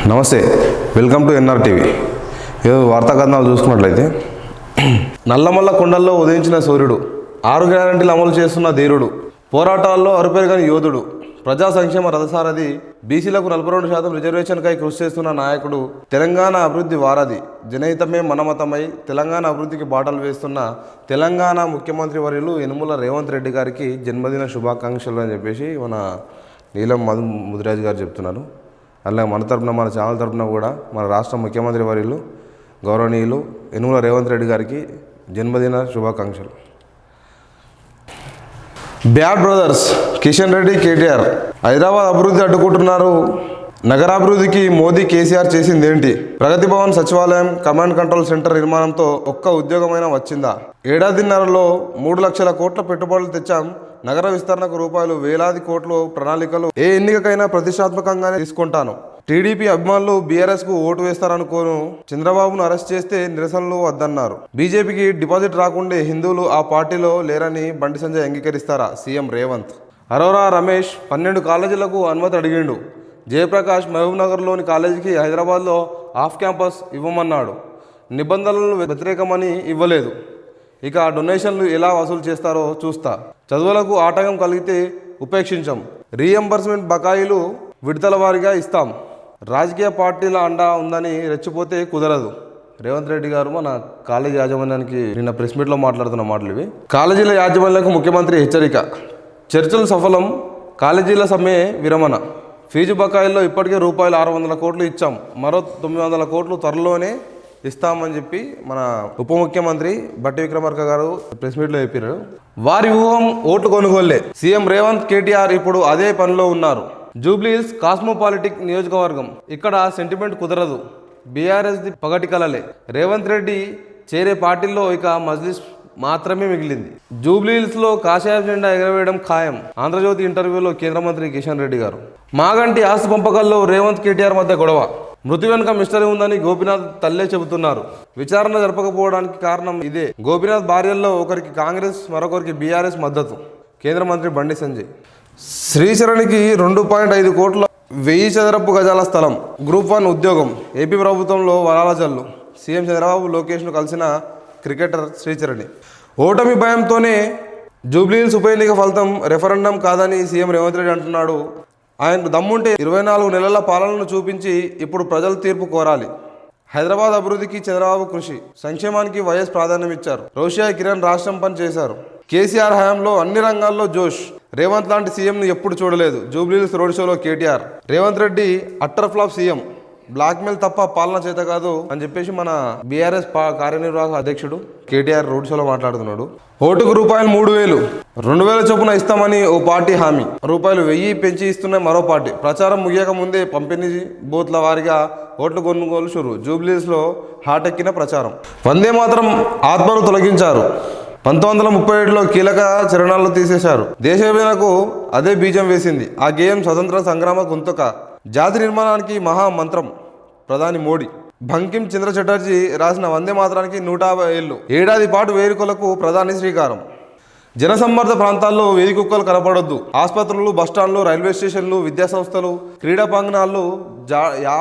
నమస్తే, welcome to NR TV. ఏదో వార్తా కథనాలు చూసుకున్నట్లయితే, నల్లమల్ల కొండల్లో ఉదయించిన సూర్యుడు, 6 గ్యారెంటీలు అమలు చేస్తున్న ధీరుడు, పోరాటాల్లో అరుపెరుగని యోధుడు, ప్రజా సంక్షేమ రథసారథి, బీసీలకు 42% రిజర్వేషన్కై కృషి చేస్తున్న నాయకుడు, తెలంగాణ అభివృద్ధి వారధి, జనహితమే మనమతమై తెలంగాణ అభివృద్ధికి బాటలు వేస్తున్న తెలంగాణ ముఖ్యమంత్రి వర్యులు యనుమల రేవంత్ రెడ్డి గారికి జన్మదిన శుభాకాంక్షలు అని చెప్పేసి మన నీలం ముదిరాజ్ గారు చెప్తున్నారు. అలాగే మన తరపున, మన ఛానల్ తరపున కూడా మన రాష్ట్ర ముఖ్యమంత్రి వర్యులు గౌరవనీయులు యనుమల రేవంత్ రెడ్డి గారికి జన్మదిన శుభాకాంక్షలు. బ్యాడ్ బ్రదర్స్ కిషన్ రెడ్డి, కేటీఆర్ హైదరాబాద్ అభివృద్ధి అడ్డుకుంటున్నారు. నగరాభివృద్ధికి మోదీ కేసీఆర్ చేసిందేంటి? ప్రగతి భవన్, సచివాలయం, కమాండ్ కంట్రోల్ సెంటర్ నిర్మాణంతో ఒక్క ఉద్యోగమైనా వచ్చిందా? ఏడాదిన్నరలో 3 లక్షల కోట్ల పెట్టుబడులు తెచ్చాం. నగర విస్తరణకు రూపాయలు వేలాది కోట్లు ప్రణాళికలు. ఏ ఎన్నికకైనా ప్రతిష్టాత్మకంగానే తీసుకుంటాను. టీడీపీ అభిమానులు బీఆర్ఎస్కు ఓటు వేస్తారనుకోను. చంద్రబాబును అరెస్ట్ చేస్తే నిరసనలు వద్దన్నారు. బీజేపీకి డిపాజిట్ రాకుండే హిందువులు ఆ పార్టీలో లేరని బండి సంజయ్ అంగీకరిస్తారా? సీఎం రేవంత్. అరోరా రమేష్ 12 కాలేజీలకు అనుమతి అడిగిండు. జయప్రకాష్ మహబూబ్నగర్లోని కాలేజీకి హైదరాబాద్లో ఆఫ్ క్యాంపస్ ఇవ్వమన్నాడు. నిబంధనలు వ్యతిరేకమని ఇవ్వలేదు. ఇక డొనేషన్లు ఎలా వసూలు చేస్తారో చూస్తా. చదువులకు ఆటంకం కలిగితే ఉపేక్షించాం. రీఎంబర్స్మెంట్ బకాయిలు విడతల వారీగా ఇస్తాం. రాజకీయ పార్టీల అండా ఉందని రెచ్చిపోతే కుదరదు. రేవంత్ రెడ్డి గారు మన కాలేజీ యాజమాన్యానికి నిన్న ప్రెస్ మీట్లో మాట్లాడుతున్న మాటలు ఇవి. కాలేజీల యాజమాన్యాలకు ముఖ్యమంత్రి హెచ్చరిక. చర్చలు సఫలం, కాలేజీల సమ్మె విరమణ. ఫీజు బకాయిల్లో ఇప్పటికే రూపాయలు 600 కోట్లు ఇచ్చాం. మరో 900 కోట్లు త్వరలోనే ఇస్తామని చెప్పి మన ఉప ముఖ్యమంత్రి బట్టి విక్రమార్క గారు ప్రెస్ మీట్లో చెప్పారు. వారి ఊహం ఓట్లు కొనుగోళ్లే. సీఎం రేవంత్, కేటీఆర్ ఇప్పుడు అదే పనిలో ఉన్నారు. జూబ్లీహిల్స్ కాస్మోపాలిటిక్ నియోజకవర్గం. ఇక్కడ సెంటిమెంట్ కుదరదు. బీఆర్ఎస్ ది పగటి కలలే. రేవంత్ రెడ్డి చేరే పార్టీల్లో ఇక మజ్లిస్ మాత్రమే మిగిలింది. జూబ్లీహిల్స్లో కాషాయ జెండా ఎగరవేయడం ఖాయం. ఆంధ్రజ్యోతి ఇంటర్వ్యూలో కేంద్ర మంత్రి కిషన్ రెడ్డి గారు. మాగంటి ఆస్తి పంపకాల్లో రేవంత్, కేటీఆర్ మధ్య గొడవ. మృతి వెనుక మిస్టరీ ఉందని గోపీనాథ్ తల్లే చెబుతున్నారు. విచారణ జరపకపోవడానికి కారణం ఇదే. గోపీనాథ్ భార్యల్లో ఒకరికి కాంగ్రెస్, మరొకరికి బీఆర్ఎస్ మద్దతు. కేంద్ర మంత్రి బండి సంజయ్. శ్రీశరణికి 2.5 కోట్ల 1000 చదరపు గజాల స్థలం. గ్రూప్ 1 ఉద్యోగం. ఏపీ ప్రభుత్వంలో వరాల జల్లు. సీఎం చంద్రబాబు, లోకేష్ను కలిసిన క్రికెటర్ శ్రీచరణి. ఓటమి భయంతోనే జూబ్లీహిల్స్ ఉప ఎన్నిక ఫలితం రెఫరెండం కాదని సీఎం రేవంత్ రెడ్డి అంటున్నాడు. ఆయనకు దమ్ముంటే 24 నెలల పాలనను చూపించి ఇప్పుడు ప్రజల తీర్పు కోరాలి. హైదరాబాద్ అభివృద్ధికి చంద్రబాబు కృషి, సంక్షేమానికి వైఎస్ ప్రాధాన్యమిచ్చారు. రోషియా, కిరణ్ రాష్ట్రం పని చేశారు. కేసీఆర్ హయాంలో అన్ని రంగాల్లో జోష్. రేవంత్ లాంటి సీఎంను ఎప్పుడు చూడలేదు. జూబ్లీహిల్స్ రోడ్ షోలో KTR. Revanth Reddy utter flop CM. Blackmail తప్ప పాలన చేత కాదు అని చెప్పేసి మన బీఆర్ఎస్ కార్యనిర్వాహక అధ్యక్షుడు కేటీఆర్ రోడ్ షోలో మాట్లాడుతున్నాడు. ఓటుకు రూపాయలు 3000, 2000 చొప్పున ఇస్తామని ఓ పార్టీ హామీ. రూపాయలు 1000 పెంచి ఇస్తున్న మరో పార్టీ. ప్రచారం ముగియక ముందే పంపిణీ బూత్ల వారిగా ఓట్లు కొనుగోలు షురు. జూబ్లీహిల్స్లో హాటెక్కిన ప్రచారం. వందే మాతరం ఆత్మను తొలగించారు. 1937లో కీలక చరణాలు తీసేశారు. దేశ విభజనకు అదే బీజం వేసింది. ఆ గేయం స్వతంత్ర సంగ్రామ గుంతక. జాతి నిర్మాణానికి మహామంత్రం. ప్రధాని మోడీ. బంకిం చంద్ర చటర్జీ రాసిన వందే మాతరానికి 150 ఏళ్ళు. ఏడాది పాటు వేడుకలకు ప్రధాని శ్రీకారం. జనసమ్మర్ద ప్రాంతాల్లో వేది కుక్కలు కనపడొద్దు. ఆసుపత్రులు, బస్టాండ్లు, రైల్వే స్టేషన్లు, విద్యాసంస్థలు, క్రీడా ప్రాంగణాలు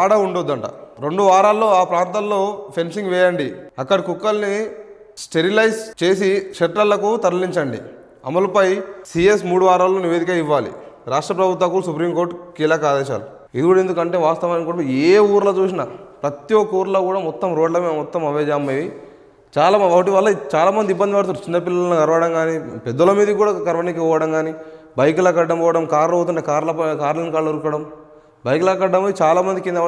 ఆడ ఉండొద్దంట. 2 వారాల్లో ఆ ప్రాంతాల్లో ఫెన్సింగ్ వేయండి. అక్కడ కుక్కల్ని స్టెరిలైజ్ చేసి షెల్టర్లకు తరలించండి. అమలుపై సీఎస్ 3 వారాల్లో నివేదిక ఇవ్వాలి. రాష్ట్ర ప్రభుత్వకు సుప్రీంకోర్టు కీలక ఆదేశాలు. ఇది కూడా ఎందుకంటే వాస్తవానికి కూడా ఏ ఊర్లో చూసినా ప్రతి ఒక్క ఊర్లో కూడా మొత్తం రోడ్ల మీద మొత్తం అవే జామ్ అయ్యి వాటి వల్ల చాలామంది ఇబ్బంది పడుతారు. చిన్నపిల్లలను కరవడం కానీ, పెద్దల మీదకి కూడా కరవనికి పోవడం కానీ, బైకులకు అడ్డం పోవడం, కార్లు పోతుంటే కార్లను కాళ్ళు ఉరకడం, బైకులకు అడ్డం పోయి చాలామంది కింద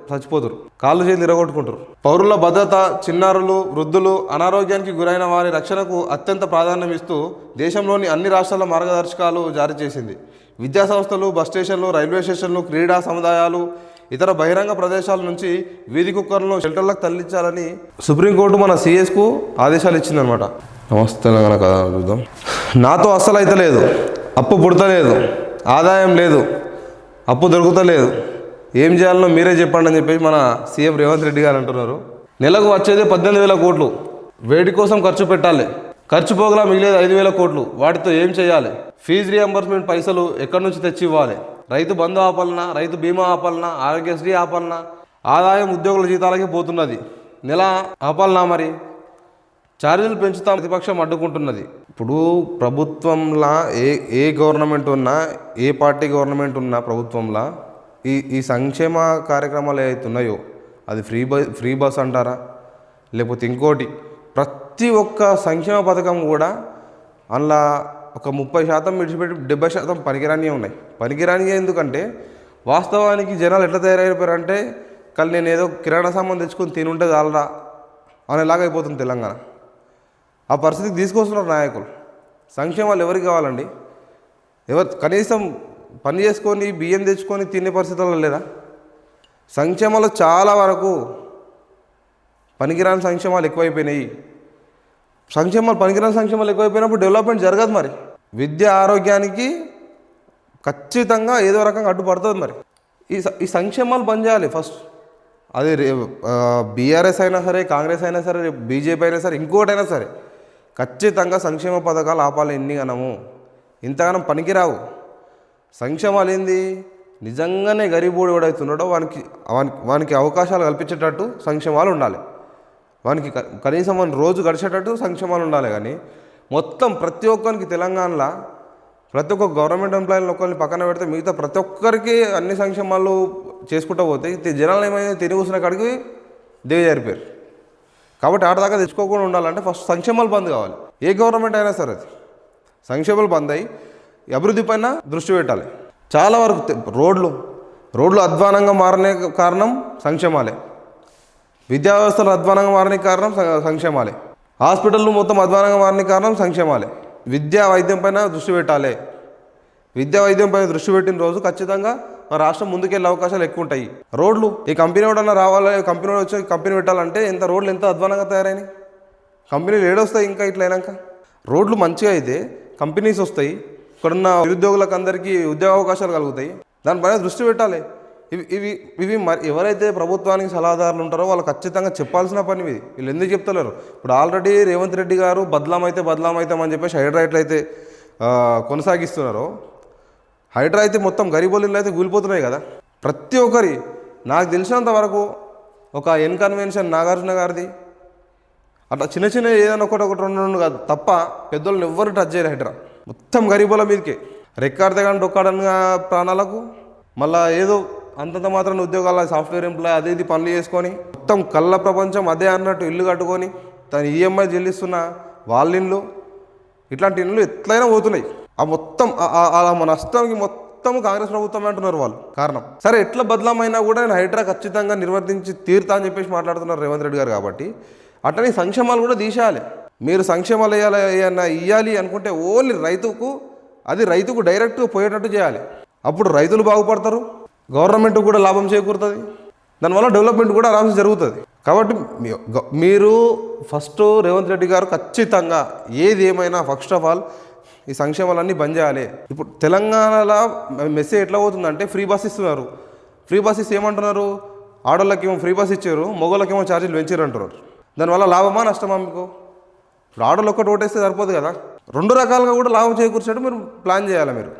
చచ్చిపోతారు, కాళ్ళు చేతులు ఇరగొట్టుకుంటారు. పౌరుల భద్రత, చిన్నారులు, వృద్ధులు, అనారోగ్యానికి గురైన వారి రక్షణకు అత్యంత ప్రాధాన్యం ఇస్తూ దేశంలోని అన్ని రాష్ట్రాల మార్గదర్శకాలు జారీ చేసింది. విద్యా సంస్థలు, బస్ స్టేషన్లు, రైల్వే స్టేషన్లు, క్రీడా సముదాయాలు, ఇతర బహిరంగ ప్రదేశాల నుంచి వీధి కుక్కర్లను షెల్టర్లకు తరలించాలని సుప్రీంకోర్టు మన సీఎస్కు ఆదేశాలు ఇచ్చిందనమాట. నమస్తే తెలంగాణ కదా చూద్దాం. నాతో అస్సలు అయితే లేదు. అప్పు పుడతలేదు, ఆదాయం లేదు, అప్పు దొరుకుతలేదు, ఏం చేయాలనో మీరే చెప్పండి అని చెప్పేసి మన సీఎం రేవంత్ రెడ్డి గారు అంటున్నారు. నెలకు వచ్చేది 18,000 కోట్లు. వేటి కోసం ఖర్చు పెట్టాలి. ఖర్చు పోగలా మిగిలేదు 5,000 కోట్లు. వాటితో ఏం చేయాలి? ఫీజు రియంబర్స్మెంట్ పైసలు ఎక్కడి నుంచి తెచ్చి ఇవ్వాలి? రైతు బంధు ఆపాలన్నా, రైతు బీమా ఆపాలన్నా, ఆరోగ్యశ్రీ ఆపాలన్నా, ఆదాయం ఉద్యోగుల జీతాలకే పోతున్నది. నెల ఆపాలనా మరి? ఛార్జీలు పెంచుతాం ప్రతిపక్షం అడ్డుకుంటున్నది. ఇప్పుడు ప్రభుత్వంలా ఏ గవర్నమెంట్ ఉన్నా, ఏ పార్టీ గవర్నమెంట్ ఉన్నా ప్రభుత్వంలా ఈ సంక్షేమ కార్యక్రమాలు ఏవైతే ఉన్నాయో, అది ఫ్రీ బస్ అంటారా, లేకపోతే ఇంకోటి, ప్రతి ఒక్క సంక్షేమ పథకం కూడా అందులో ఒక 30% విడిచిపెట్టి 70% పనికిరానివే ఉన్నాయి. పనికిరానివే ఎందుకంటే వాస్తవానికి జనాలు ఎట్లా తయారైపోయారంటే, కానీ నేను ఏదో కిరాణా సామాన్ తెచ్చుకొని తినుంటే చాలరా అనేలాగా అయిపోతుంది తెలంగాణ. ఆ పరిస్థితికి తీసుకొస్తున్నారు నాయకులు. సంక్షేమాలు ఎవరికి కావాలండి? కనీసం పని చేసుకొని బియ్యం తెచ్చుకొని తినే పరిస్థితుల్లో లేదా? సంక్షేమాలు చాలా వరకు పనికిరాని సంక్షేమాలు ఎక్కువైపోయినాయి. పనికిరాని సంక్షేమాలు ఎక్కువైపోయినప్పుడు డెవలప్మెంట్ జరగదు. మరి విద్య ఆరోగ్యానికి ఖచ్చితంగా ఏదో రకంగా అడ్డుపడుతుంది. మరి ఈ సంక్షేమాలు బంద్ చేయాలి ఫస్ట్. అది బీఆర్ఎస్ అయినా సరే, కాంగ్రెస్ అయినా సరే, బీజేపీ అయినా సరే, ఇంకోటైనా సరే, ఖచ్చితంగా సంక్షేమ పథకాలు ఆపాలి. ఇంతగానం పనికిరావు సంక్షేమాలు. ఏంది, నిజంగానే గరీబోడు ఎవడవుతున్నాడో వానికి అవకాశాలు కల్పించేటట్టు సంక్షేమాలు ఉండాలి. వానికి కనీసం రోజు గడిచేటట్టు సంక్షేమాలు ఉండాలి. కానీ మొత్తం ప్రతి ఒక్కరికి తెలంగాణలో ప్రతి ఒక్క గవర్నమెంట్ ఎంప్లాయీలను ఒక్కరిని పక్కన పెడితే మిగతా ప్రతి ఒక్కరికి అన్ని సంక్షేమాలు చేసుకుంటూ పోతే జనాలు ఏమైనా తిరిగి కూర్చున్న కాడికి దిగజారిపోయారు. కాబట్టి ఆటదాకా తెచ్చుకోకుండా ఉండాలంటే ఫస్ట్ సంక్షేమాలు బంద్ కావాలి. ఏ గవర్నమెంట్ అయినా సరే అది సంక్షేమాలు బంద్ అయ్యి అభివృద్ధి పైన దృష్టి పెట్టాలి. చాలా వరకు రోడ్లు అధ్వానంగా మారనే కారణం సంక్షేమాలే. విద్యా వ్యవస్థలు అధ్వానంగా మారనే కారణం సంక్షేమాలే. హాస్పిటళ్ళు మొత్తం అధ్వానంగా మారనే కారణం సంక్షేమాలే. విద్యా వైద్యం పైన దృష్టి పెట్టాలి. విద్యా వైద్యం పైన దృష్టి పెట్టిన రోజు ఖచ్చితంగా రాష్ట్రం ముందుకెళ్ళే అవకాశాలు ఎక్కువ ఉంటాయి. రోడ్లు, ఈ కంపెనీ వాడన్నా రావాలి, కంపెనీ వచ్చి కంపెనీ పెట్టాలంటే రోడ్లు ఎంత అధ్వానంగా తయారైనాయి. కంపెనీలు ఏడొస్తాయి ఇంకా ఇట్లా అయినాక? రోడ్లు మంచిగా అయితే కంపెనీస్ వస్తాయి, ఇక్కడున్న నిరుద్యోగులకు అందరికీ ఉద్యోగ అవకాశాలు కలుగుతాయి. దానిపైన దృష్టి పెట్టాలి. ఇవి మరి ఎవరైతే ప్రభుత్వానికి సలహాదారులు ఉంటారో వాళ్ళు ఖచ్చితంగా చెప్పాల్సిన పని ఇది. వీళ్ళు ఎందుకు చెప్తలేరు? ఇప్పుడు ఆల్రెడీ రేవంత్ రెడ్డి గారు బదలాం అవుతామని చెప్పేసి హైడ్రా ఎట్లయితే కొనసాగిస్తున్నారో, హైడ్రా అయితే మొత్తం గరీబోళ్ళు అయితే కూలిపోతున్నాయి కదా. ప్రతి ఒక్కరి నాకు తెలిసినంత వరకు ఒక కన్వెన్షన్ నాగార్జున గారిది అట్లా చిన్న ఏదైనా ఒకటి రెండు కాదు తప్ప పెద్దోళ్ళని ఎవ్వరు టచ్ చేయరు. హైడ్రా మొత్తం గరీబోళ్ళ మీదకే రెక్కాడితే కానీ డొక్కాడని ప్రాణాలకు మళ్ళీ ఏదో అంతంత మాత్రం ఉద్యోగాల సాఫ్ట్వేర్ ఎంప్లాయ్ అది ఇది పనులు చేసుకొని మొత్తం కళ్ళ ప్రపంచం అదే అన్నట్టు ఇల్లు కట్టుకొని తను ఈఎంఐ చెల్లిస్తున్న వాళ్ళ ఇల్లు, ఇట్లాంటి ఇల్లు ఎట్లయినా పోతున్నాయి. ఆ మొత్తం మన నష్టానికి మొత్తం కాంగ్రెస్ ప్రభుత్వమే అంటున్నారు వాళ్ళు కారణం. సరే ఎట్లా బదలామైనా కూడా నేను హైడ్రా ఖచ్చితంగా నిర్వర్తించి తీరుతా అని చెప్పేసి మాట్లాడుతున్నారు రేవంత్ రెడ్డి గారు. కాబట్టి అట్లనే సంక్షేమాలు కూడా తీసేయాలి. మీరు సంక్షేమాలు ఇవ్వాలి అనుకుంటే ఓన్లీ రైతుకు డైరెక్ట్గా పోయేటట్టు చేయాలి. అప్పుడు రైతులు బాగుపడతారు, గవర్నమెంట్ కూడా లాభం చేకూరుతుంది, దానివల్ల డెవలప్మెంట్ కూడా ఆరామ్స్ జరుగుతుంది. కాబట్టి మీరు ఫస్ట్ రేవంత్ రెడ్డి గారు ఖచ్చితంగా ఏది ఏమైనా ఫస్ట్ ఆఫ్ ఆల్ ఈ సంక్షేమాలన్నీ బంద్ చేయాలి. ఇప్పుడు తెలంగాణలో మెసేజ్ ఎట్లా పోతుందంటే ఫ్రీ బస్ ఇస్తున్నారు. ఫ్రీ బస్ ఇస్తే ఏమంటున్నారు? ఆడోళ్ళకేమో ఫ్రీ బస్ ఇచ్చారు, మగవాళ్ళకేమో ఛార్జీలు పెంచారు అంటున్నారు. దానివల్ల లాభమా నష్టమా మీకు? ఇప్పుడు ఆడోళ్ళు ఒక్కటి ఓటేస్తే సరిపోదు కదా. రెండు రకాలుగా కూడా లాభం చేకూర్చేట్టు మీరు ప్లాన్ చేయాలి. మీరు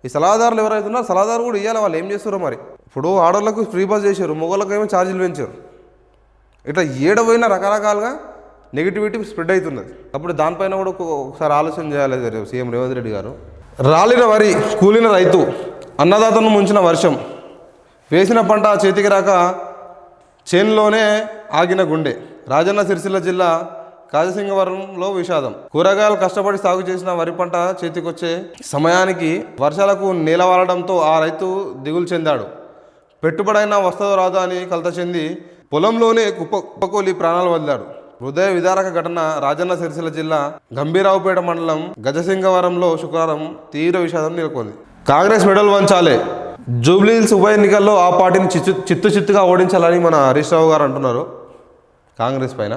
ఈ సలహాదారులు ఎవరైతే ఉన్నారో సలహాదారు కూడా ఇవ్వాలి. వాళ్ళు ఏం చేస్తారో మరి. ఇప్పుడు ఆడోళ్ళకు ఫ్రీ బస్ చేశారు, మగవాళ్ళకి ఏమో ఛార్జీలు పెంచారు. ఇట్లా ఏడవైనా రకరకాలుగా నెగిటివిటీ స్ప్రెడ్ అవుతున్నది. అప్పుడు దానిపైన కూడా ఒకసారి ఆలోచన చేయాలి సీఎం రేవంత్ రెడ్డి గారు. రాలిన వరి, కూలిన రైతు, అన్నదాతను ముంచిన వర్షం, వేసిన పంట చేతికి రాక చేనులోనే ఆగిన గుండె. రాజన్న సిరిసిల్ల జిల్లా కాజసింగవరంలో విషాదం. కూరగాయలు కష్టపడి సాగు చేసిన వరి పంట చేతికొచ్చే సమయానికి వర్షాలకు నేలవాలడంతో ఆ రైతు దిగులు చెందాడు. పెట్టుబడైనా వస్తుందో రాదో అని కలత చెంది పొలంలోనే కుప్పకూలి ప్రాణాలు వదిలాడు. హృదయ విదారక ఘటన రాజన్న సిరిసిల్ల జిల్లా గంభీరావుపేట మండలం గజసింగవరంలో శుక్రవారం తీవ్ర విషాదం నెలకొంది. కాంగ్రెస్ మెడల్ వంచాలే, జూబ్లీహిల్స్ ఉప ఎన్నికల్లో ఆ పార్టీని చిత్తుగా ఓడించాలని మన హరీష్ రావు గారు అంటున్నారు కాంగ్రెస్ పైన.